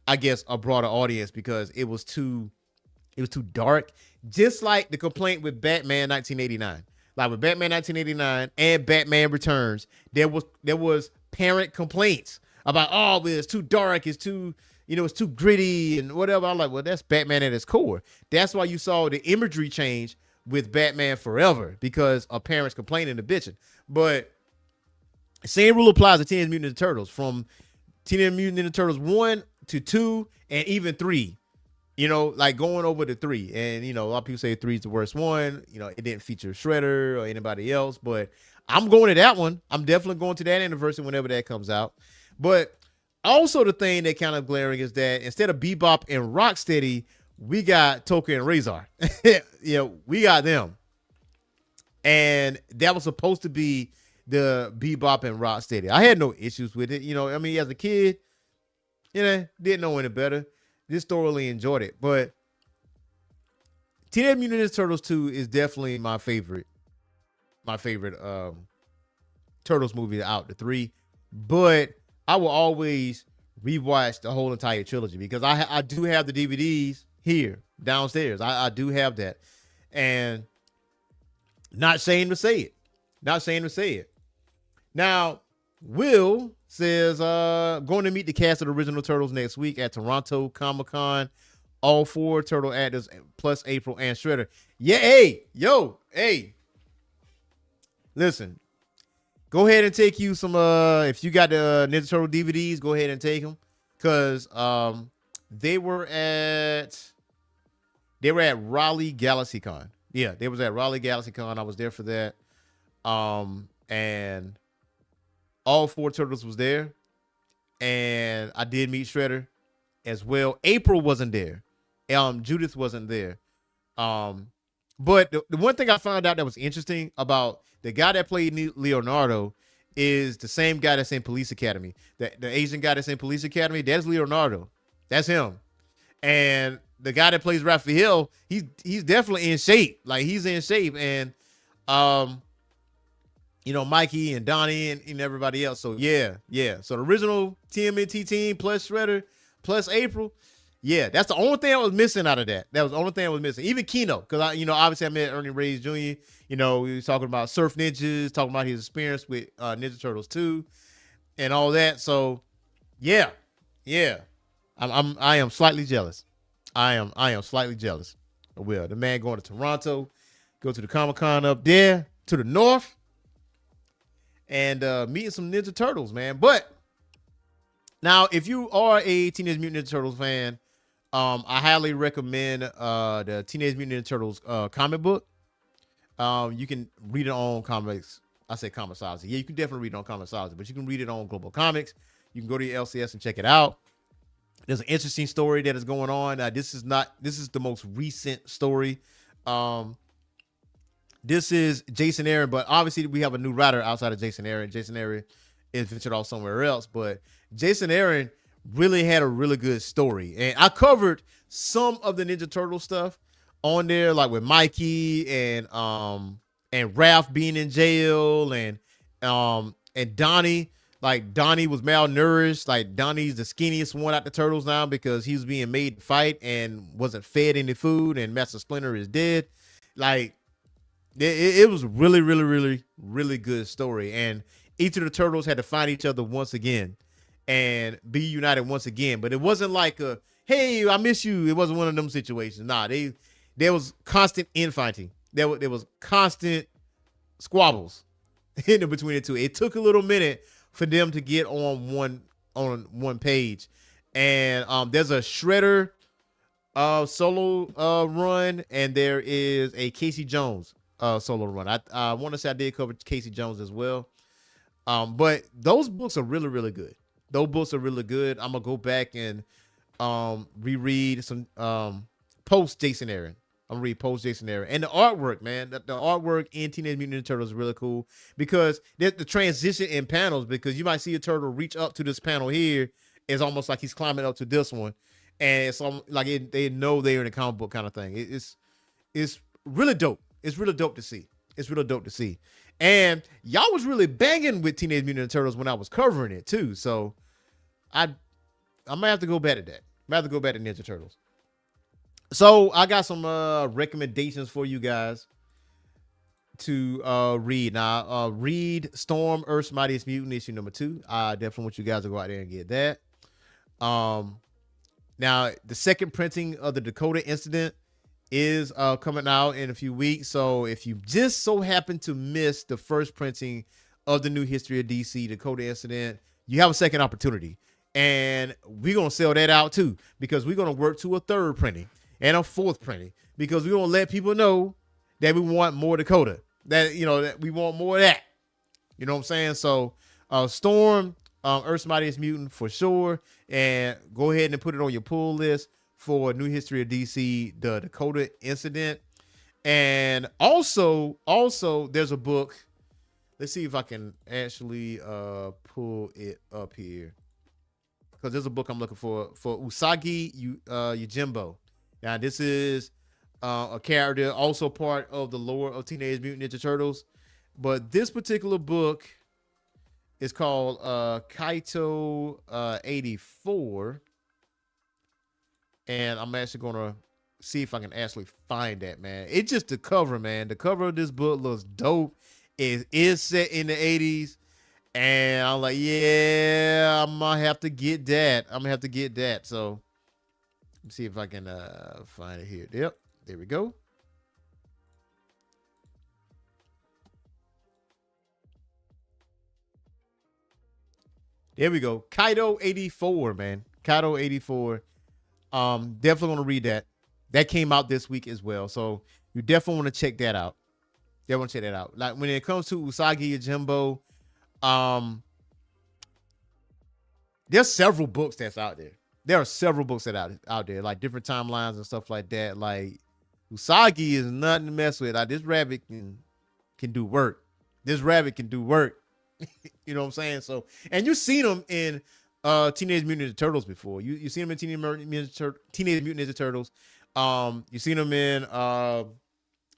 I guess, a broader audience, because it was too dark. Just like the complaint with Batman 1989. Like with Batman 1989 and Batman Returns, there was parent complaints about, oh, it's too dark, it's too, it's too gritty and whatever. I'm like, well, that's Batman at its core. That's why you saw the imagery change with Batman Forever, because of parents complaining and bitching. But same rule applies to Teenage Mutant Ninja Turtles, from Teenage Mutant Ninja Turtles 1 to 2 and even 3. Like going over to 3. And, a lot of people say 3 is the worst one. It didn't feature Shredder or anybody else, but I'm going to that one. I'm definitely going to that anniversary whenever that comes out. But also the thing that kind of glaring is that instead of Bebop and Rocksteady, we got Toka and Razor. We got them. And that was supposed to be the Bebop and Rocksteady. I had no issues with it. As a kid, didn't know any better. Just thoroughly enjoyed it. But Teenage Mutant Ninja Turtles 2 is definitely my favorite Turtles movie out, the 3. But I will always rewatch the whole entire trilogy, because I do have the DVDs here downstairs. I do have that. And not ashamed to say it. Now, Will says, going to meet the cast of the original Turtles next week at Toronto Comic-Con. All 4 Turtle actors plus April and Shredder. Yeah, hey. Listen, go ahead and take you some, if you got the Ninja Turtle DVDs, go ahead and take them. Because they were at Raleigh GalaxyCon. Yeah, they was at Raleigh GalaxyCon. I was there for that. And all 4 Turtles was there. And I did meet Shredder as well. April wasn't there. Judith wasn't there. But the one thing I found out that was interesting about the guy that played Leonardo is the same guy that's in Police Academy. The Asian guy that's in Police Academy, that's Leonardo. That's him. And the guy that plays Raphael, he's definitely in shape. Like, he's in shape. And Mikey and Donnie and everybody else. So yeah. So the original TMNT team plus Shredder plus April. Yeah, that's the only thing I was missing out of that. That was the only thing I was missing. Even Keno, because obviously I met Ernie Reyes Jr. We was talking about Surf Ninjas, talking about his experience with Ninja Turtles 2 and all that. So yeah. I am slightly jealous. I am slightly jealous. Well, the man going to Toronto, go to the Comic-Con up there to the north, and meeting some Ninja Turtles, man. But now, if you are a Teenage Mutant Ninja Turtles fan, I highly recommend the Teenage Mutant Ninja Turtles comic book. You can read it on comics. I say Comixology. Yeah, you can definitely read it on Comixology, but you can read it on Global Comics. You can go to your LCS and check it out. There's an interesting story that is going on. This is the most recent story. This is Jason Aaron, but obviously we have a new writer outside of Jason Aaron. Jason Aaron is ventured off somewhere else, but Jason Aaron really had a really good story. And I covered some of the Ninja Turtle stuff on there, like with Mikey and Raph being in jail, and Donnie. Like, Donnie was malnourished. Like, Donnie's the skinniest one out the Turtles now because he's being made to fight and wasn't fed any food, and Master Splinter is dead. Like, it was really, really, really, really good story. And each of the Turtles had to find each other once again and be united once again. But it wasn't like a, hey, I miss you. It wasn't one of them situations. Nah, there was constant infighting. There was constant squabbles in between the two. It took a little minute for them to get on one page. And there's a Shredder solo run, and there is a Casey Jones solo run. I want to say I did cover Casey Jones as well. But those books are really, really good. Those books are really good. I'm gonna go back and reread some post Jason Aaron. I'm gonna read post Jason Aaron. And the artwork, man, the artwork in Teenage Mutant Ninja Turtles is really cool, because there's the transition in panels, because you might see a turtle reach up to this panel here. It's almost like he's climbing up to this one. and it's like they know they're in a comic book kind of thing. It's really dope. It's really dope to see. It's really dope to see. And y'all was really banging with Teenage Mutant Ninja Turtles when I was covering it too. So I might have to go back to that. I might have to go back to Ninja Turtles. So I got some recommendations for you guys to read. Now, read Storm, Earth's Mightiest Mutant, issue number 2. I definitely want you guys to go out there and get that. Now, the second printing of the Dakota Incident is coming out in a few weeks. So if you just so happen to miss the first printing of the New History of DC, Dakota Incident, you have a second opportunity. And we're going to sell that out too, because we're going to work to a third printing and a fourth printing, because we're going to let people know that we want more Dakota, that, you know, that we want more of that. You know what I'm saying? So Storm, Earth's Mightiest Mutant for sure. And go ahead and put it on your pull list for New History of DC, the Dakota Incident. And also there's a book. Let's see if I can actually pull it up here, because there's a book I'm looking for Usagi Yojimbo. Now, this is a character also part of the lore of Teenage Mutant Ninja Turtles, but this particular book is called Kaito 84, and I'm actually gonna see if I can actually find that, man. It's just the cover, man. The cover of this book looks dope. It is set in the 80s. And I'm like, yeah, I'm gonna have to get that. I'm gonna have to get that. So let's see if I can find it here. Yep, there we go. There we go. Kaito 84, man. Kaito 84. Definitely want to read that. That came out this week as well. So you definitely want to check that out. Definitely want to check that out. Like when it comes to Usagi Yojimbo, there's several books that's out there. There are several books that out there, like different timelines and stuff like that. Like Usagi is nothing to mess with. Like this rabbit can do work. This rabbit can do work. You know what I'm saying? So, and you've seen them in Teenage Mutant Ninja Turtles before. You seen them in Teenage Mutant Ninja Turtles. You seen them in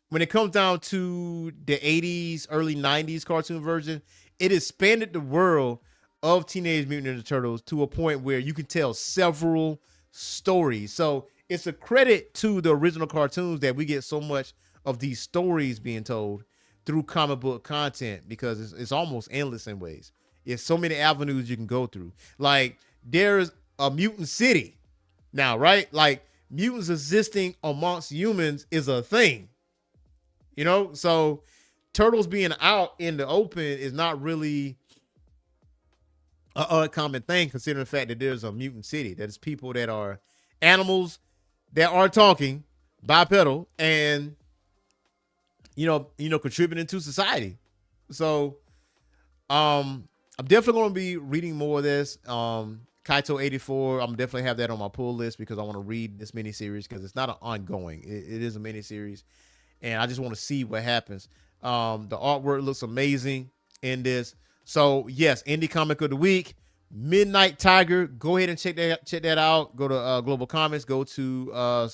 when it comes down to the 80s, early 90s cartoon version, it expanded the world of Teenage Mutant Ninja Turtles to a point where you can tell several stories. So it's a credit to the original cartoons that we get so much of these stories being told through comic book content, because it's almost endless in ways. It's so many avenues you can go through. Like there's a mutant city now, right? Like mutants existing amongst humans is a thing, you know? So turtles being out in the open is not really an uncommon thing, considering the fact that there's a mutant city. There's people that are animals that are talking bipedal and, you know, contributing to society. So, I'm definitely going to be reading more of this. Kaito 84, I'm definitely have that on my pull list because I want to read this miniseries, because it's not an ongoing. It is a miniseries, and I just want to see what happens. The artwork looks amazing in this. So yes, Indie Comic of the Week, Midnight Tiger. Go ahead and check that out. Go to Global Comics. Go to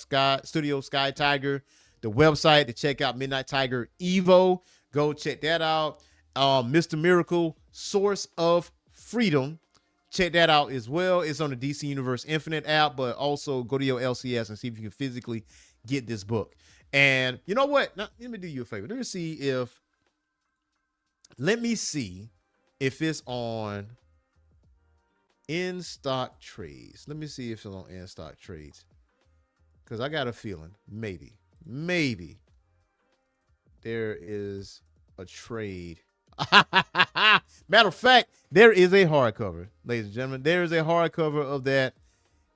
Studio Sky Tiger, the website, to check out Midnight Tiger Evo. Go check that out. Mr. Miracle, Source of Freedom. Check that out as well. It's on the DC Universe Infinite app, but also go to your LCS and see if you can physically get this book. And you know what? Now, let me do you a favor. Let me see if it's on In Stock Trades. Let me see if it's on In Stock Trades, because I got a feeling maybe there is a trade. Matter of fact, there is a hardcover, ladies and gentlemen. There is a hardcover of that,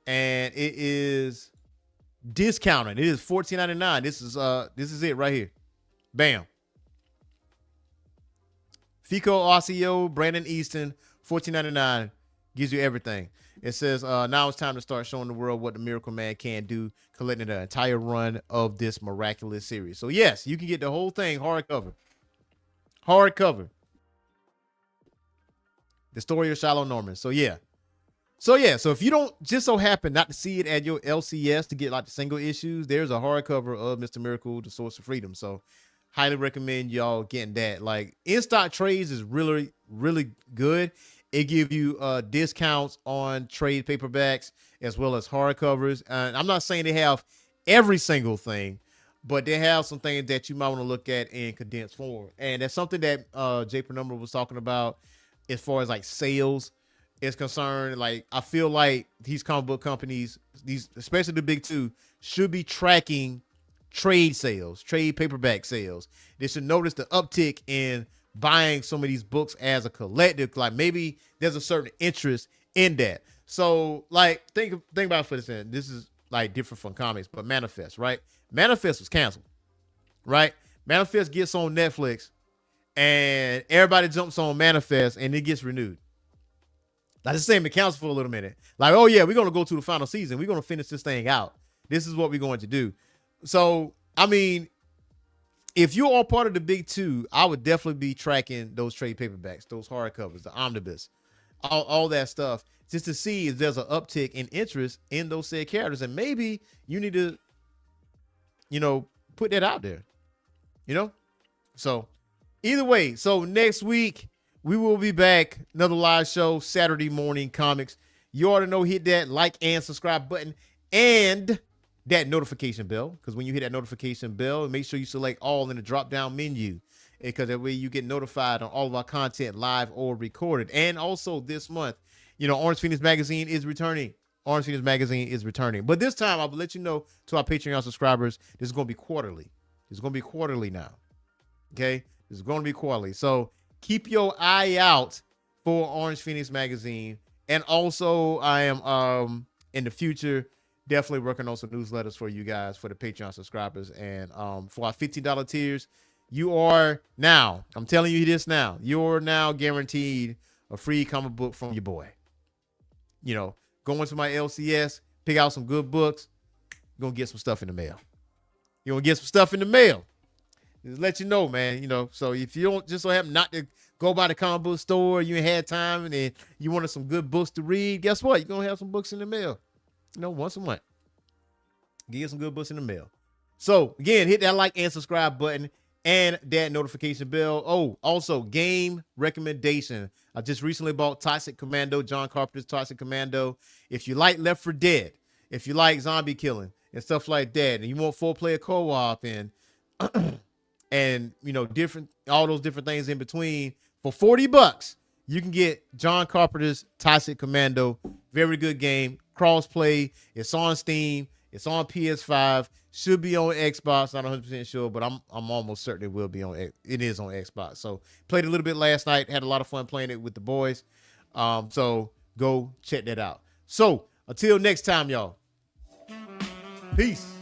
and it is discounted. It is $14.99. This is it right here. Bam. Fico Ossio, Brandon Easton, $14.99, gives you everything. It says, now it's time to start showing the world what the Miracle Man can do, collecting the entire run of this miraculous series. So yes, you can get the whole thing hardcover. The story of Shiloh Norman. So yeah, So yeah, so if you don't just so happen not to see it at your LCS to get like the single issues, there's a hardcover of Mr. Miracle, The Source of Freedom. So highly recommend y'all getting that. Like in stock trades is really, really good. It give you discounts on trade paperbacks as well as hardcovers. And I'm not saying they have every single thing, but they have some things that you might want to look at in condensed form. And that's something that J Penumbra was talking about as far as like sales is concerned. Like I feel like these comic book companies, these especially the big two, should be tracking trade sales, trade paperback sales. They should notice the uptick in buying some of these books as a collective. Like maybe there's a certain interest in that. So like think about it for this. This is like different from comics, but Manifest, right? Manifest was canceled, right? Manifest gets on Netflix and everybody jumps on Manifest and it gets renewed. Like the same accounts for a little minute. Like, oh yeah, we're going to go to the final season. We're going to finish this thing out. This is what we're going to do. So, I mean, if you're all part of the big two, I would definitely be tracking those trade paperbacks, those hardcovers, the omnibus, all that stuff, just to see if there's an uptick in interest in those said characters. And maybe you need to, put that out there, So either way, so next week, we will be back. Another live show, Saturday morning comics. You ought to know, hit that like and subscribe button and that notification bell. Because when you hit that notification bell, make sure you select all in the drop-down menu. Because that way you get notified on all of our content live or recorded. And also this month, Orange Phoenix Magazine is returning. Orange Phoenix Magazine is returning. But this time, I'll let you know to our Patreon subscribers, this is going to be quarterly. It's going to be quarterly now. Okay? This is going to be quarterly. So keep your eye out for Orange Phoenix Magazine. And also, I am in the future definitely working on some newsletters for you guys, for the Patreon subscribers. And for our $15 tiers, you are now, I'm telling you this now, you're now guaranteed a free comic book from your boy. Go into my LCS, pick out some good books, you're going to get some stuff in the mail. You're going to get some stuff in the mail. Just let you know, man, so if you don't just so happen not to go by the comic book store, you ain't had time and then you wanted some good books to read, guess what? You're going to have some books in the mail, once a month. Get some good books in the mail. So again, hit that like and subscribe button and that notification bell. Oh, also game recommendation. I just recently bought Toxic Commando, John Carpenter's Toxic Commando. If you like Left 4 Dead, if you like zombie killing and stuff like that, and you want 4-player co-op and different, all those different things in between, for $40, you can get John Carpenter's Toxic Commando. Very good game. Crossplay. It's on Steam. It's on PS5. Should be on Xbox. Not 100% sure, but I'm almost certain it will be on. It is on Xbox. So played a little bit last night. Had a lot of fun playing it with the boys. So go check that out. So until next time, y'all. Peace.